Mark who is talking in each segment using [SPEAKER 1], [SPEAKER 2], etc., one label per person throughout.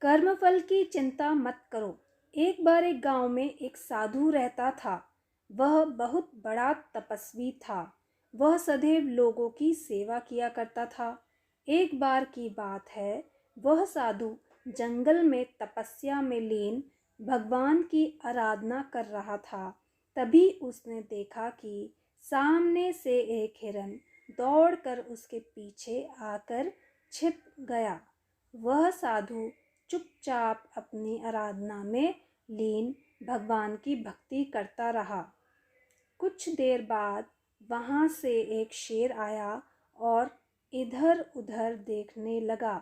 [SPEAKER 1] कर्मफल की चिंता मत करो। एक बार एक गांव में एक साधु रहता था। वह बहुत बड़ा तपस्वी था। वह सदैव लोगों की सेवा किया करता था। एक बार की बात है, वह साधु जंगल में तपस्या में लीन भगवान की आराधना कर रहा था। तभी उसने देखा कि सामने से एक हिरन दौड़कर उसके पीछे आकर छिप गया। वह साधु चुपचाप अपनी आराधना में लीन भगवान की भक्ति करता रहा। कुछ देर बाद वहां से एक शेर आया और इधर उधर देखने लगा।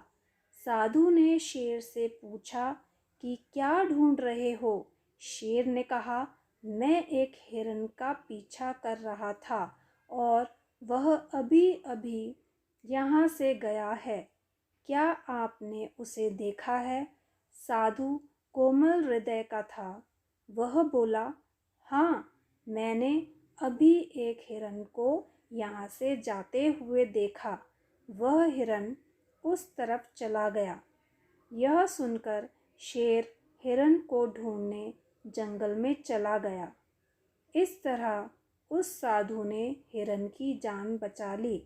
[SPEAKER 1] साधु ने शेर से पूछा कि क्या ढूंढ रहे हो? शेर ने कहा, मैं एक हिरन का पीछा कर रहा था और वह अभी अभी यहाँ से गया है। क्या आपने उसे देखा है? साधु कोमल हृदय का था। वह बोला, हाँ, मैंने अभी एक हिरन को यहाँ से जाते हुए देखा। वह हिरन उस तरफ चला गया। यह सुनकर शेर हिरन को ढूंढने जंगल में चला गया। इस तरह उस साधु ने हिरन की जान बचा ली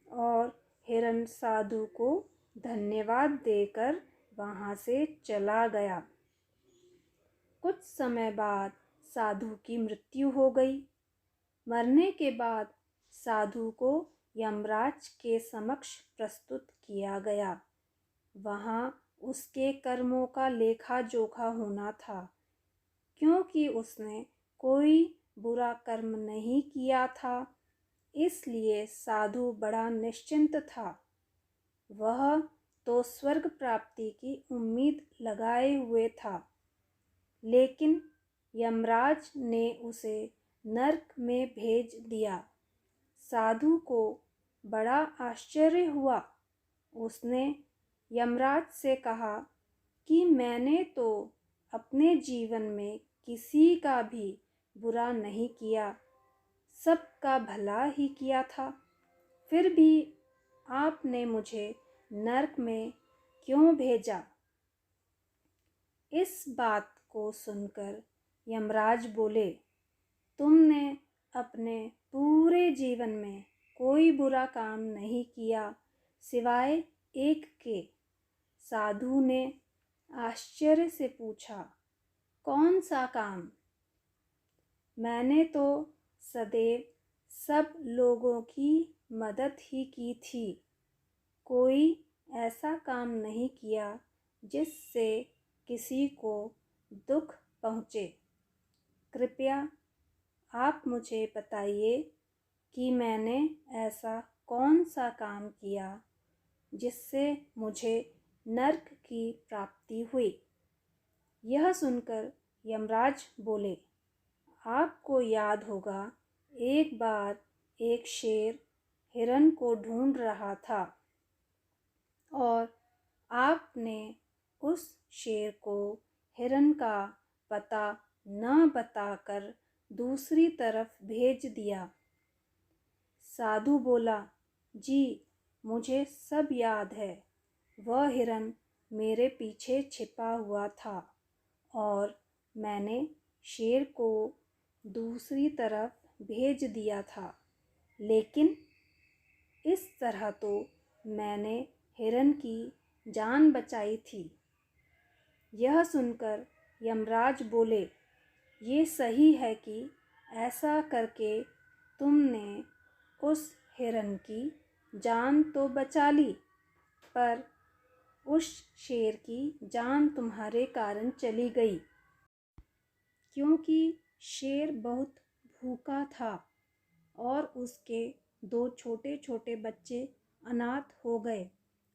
[SPEAKER 1] और हिरन साधु को धन्यवाद देकर वहाँ से चला गया। कुछ समय बाद साधु की मृत्यु हो गई। मरने के बाद साधु को यमराज के समक्ष प्रस्तुत किया गया। वहाँ उसके कर्मों का लेखा जोखा होना था, क्योंकि उसने कोई बुरा कर्म नहीं किया था। इसलिए साधु बड़ा निश्चिंत था। वह तो स्वर्ग प्राप्ति की उम्मीद लगाए हुए था, लेकिन यमराज ने उसे नरक में भेज दिया। साधु को बड़ा आश्चर्य हुआ। उसने यमराज से कहा कि मैंने तो अपने जीवन में किसी का भी बुरा नहीं किया, सबका भला ही किया था। फिर भी आपने मुझे नरक में क्यों भेजा? इस बात को सुनकर यमराज बोले, तुमने अपने पूरे जीवन में कोई बुरा काम नहीं किया सिवाय एक के। साधु ने आश्चर्य से पूछा, कौन सा काम? मैंने तो सदैव सब लोगों की मदद ही की थी। कोई ऐसा काम नहीं किया जिससे किसी को दुख पहुँचे। कृपया आप मुझे बताइए कि मैंने ऐसा कौन सा काम किया जिससे मुझे नरक की प्राप्ति हुई। यह सुनकर यमराज बोले, आपको याद होगा, एक बार एक शेर हिरन को ढूंढ रहा था और आपने उस शेर को हिरन का पता न बताकर दूसरी तरफ भेज दिया। साधु बोला, जी, मुझे सब याद है। वह हिरन मेरे पीछे छिपा हुआ था और मैंने शेर को दूसरी तरफ भेज दिया था, लेकिन इस तरह तो मैंने हिरन की जान बचाई थी। यह सुनकर यमराज बोले, ये सही है कि ऐसा करके तुमने उस हिरन की जान तो बचा ली, पर उस शेर की जान तुम्हारे कारण चली गई, क्योंकि शेर बहुत भूखा था और उसके दो छोटे छोटे बच्चे अनाथ हो गए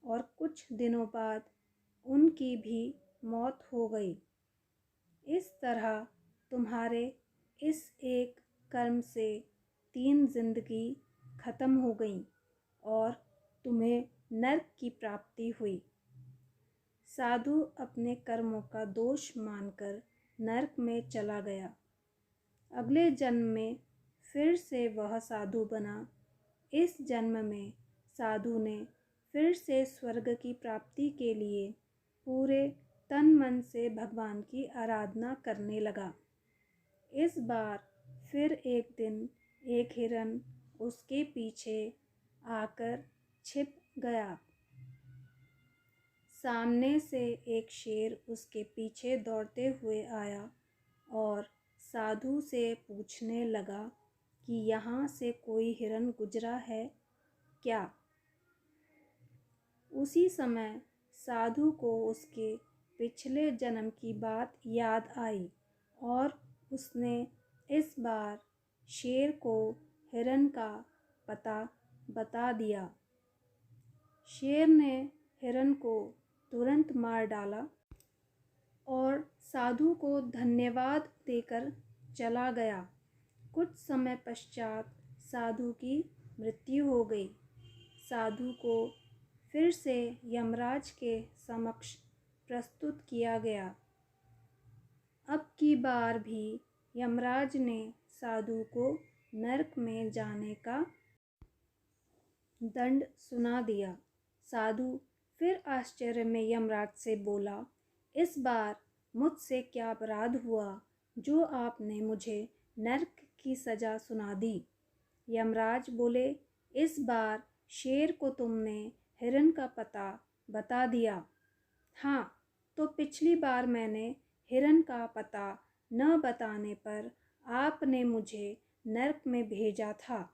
[SPEAKER 1] और कुछ दिनों बाद उनकी भी मौत हो गई। इस तरह तुम्हारे इस एक कर्म से 3 जिंदगी खत्म हो गई और तुम्हें नरक की प्राप्ति हुई। साधु अपने कर्मों का दोष मानकर नरक में चला गया। अगले जन्म में फिर से वह साधु बना। इस जन्म में साधु ने फिर से स्वर्ग की प्राप्ति के लिए पूरे तन मन से भगवान की आराधना करने लगा। इस बार फिर एक दिन एक हिरन उसके पीछे आकर छिप गया। सामने से एक शेर उसके पीछे दौड़ते हुए आया और साधु से पूछने लगा कि यहाँ से कोई हिरन गुजरा है क्या। उसी समय साधु को उसके पिछले जन्म की बात याद आई और उसने इस बार शेर को हिरन का पता बता दिया। शेर ने हिरन को तुरंत मार डाला और साधु को धन्यवाद देकर चला गया। कुछ समय पश्चात साधु की मृत्यु हो गई। साधु को फिर से यमराज के समक्ष प्रस्तुत किया गया। अब की बार भी यमराज ने साधु को नरक में जाने का दंड सुना दिया। साधु फिर आश्चर्य में यमराज से बोला, इस बार मुझसे क्या अपराध हुआ जो आपने मुझे नरक की सज़ा सुना दी। यमराज बोले, इस बार शेर को तुमने हिरन का पता बता दिया। हाँ, तो पिछली बार मैंने हिरन का पता न बताने पर आपने मुझे नरक में भेजा था।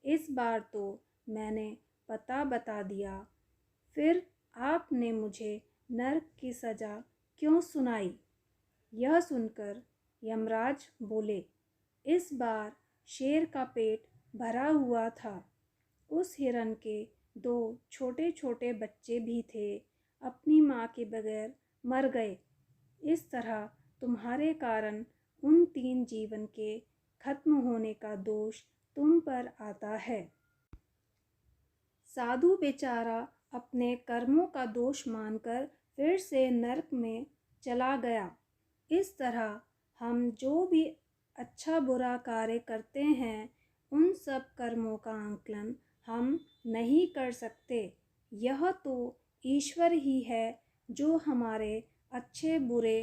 [SPEAKER 1] इस बार तो मैंने पता बता दिया, फिर आपने मुझे नरक की सज़ा क्यों सुनाई। यह सुनकर यमराज बोले, इस बार शेर का पेट भरा हुआ था। उस हिरन के 2 छोटे छोटे बच्चे भी थे, अपनी माँ के बगैर मर गए। इस तरह तुम्हारे कारण उन 3 जीवन के खत्म होने का दोष तुम पर आता है। साधु बेचारा अपने कर्मों का दोष मानकर फिर से नरक में चला गया। इस तरह हम जो भी अच्छा बुरा कार्य करते हैं, उन सब कर्मों का आंकलन हम नहीं कर सकते। यह तो ईश्वर ही है जो हमारे अच्छे बुरे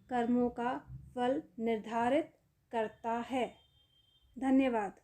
[SPEAKER 1] कर्मों का फल निर्धारित करता है। धन्यवाद।